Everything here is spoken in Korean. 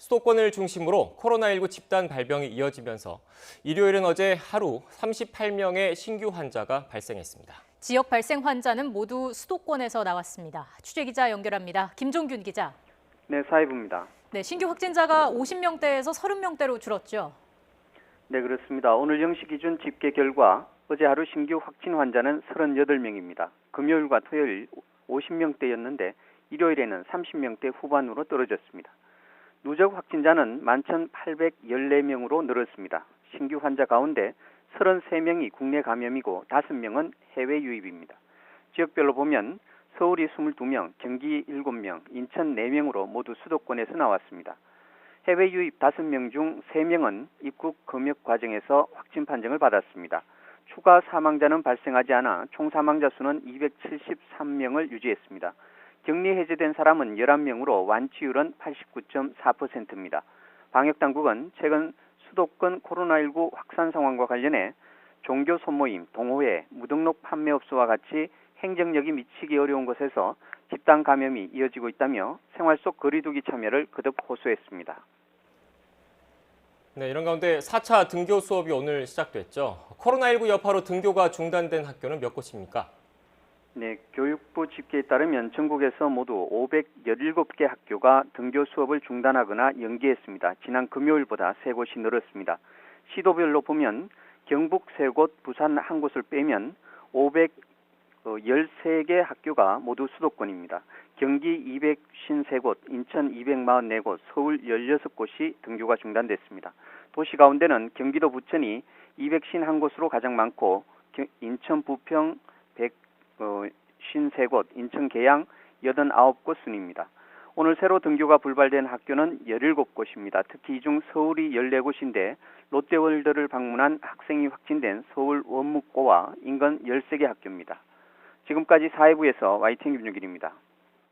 수도권을 중심으로 코로나19 집단 발병이 이어지면서 일요일은 어제 하루 38명의 신규 환자가 발생했습니다. 지역 발생 환자는 모두 수도권에서 나왔습니다. 취재기자 연결합니다. 김종균 기자. 네, 사회부입니다. 네, 신규 확진자가 50명대에서 30명대로 줄었죠. 네, 그렇습니다. 오늘 0시 기준 집계 결과 어제 하루 신규 확진 환자는 38명입니다. 금요일과 토요일 50명대였는데 일요일에는 30명대 후반으로 떨어졌습니다. 누적 확진자는 11,814명으로 늘었습니다. 신규 환자 가운데 33명이 국내 감염이고 5명은 해외 유입입니다. 지역별로 보면 서울이 22명, 경기 7명, 인천 4명으로 모두 수도권에서 나왔습니다. 해외 유입 5명 중 3명은 입국 검역 과정에서 확진 판정을 받았습니다. 추가 사망자는 발생하지 않아 총 사망자 수는 273명을 유지했습니다. 격리 해제된 사람은 11명으로 완치율은 89.4%입니다. 방역당국은 최근 수도권 코로나19 확산 상황과 관련해 종교 소모임, 동호회, 무등록 판매업소와 같이 행정력이 미치기 어려운 곳에서 집단 감염이 이어지고 있다며 생활 속 거리두기 참여를 거듭 호소했습니다. 네, 이런 가운데 4차 등교 수업이 오늘 시작됐죠. 코로나19 여파로 등교가 중단된 학교는 몇 곳입니까? 네, 교육부 집계에 따르면 전국에서 모두 517개 학교가 등교 수업을 중단하거나 연기했습니다. 지난 금요일보다 3곳이 늘었습니다. 시도별로 보면 경북 3곳, 부산 1곳을 빼면 513개 학교가 모두 수도권입니다. 경기 253곳, 인천 244곳, 서울 16곳이 등교가 중단됐습니다. 도시 가운데는 경기도 부천이 251곳으로 가장 많고 인천 부평 153곳, 인천 계양 89곳 순입니다. 오늘 새로 등교가 불발된 학교는 17곳입니다. 특히 이 중 서울이 14곳인데 롯데월드를 방문한 학생이 확진된 서울 원무고와 인근 13개 학교입니다. 지금까지 사회부에서 YTN 김준길입니다.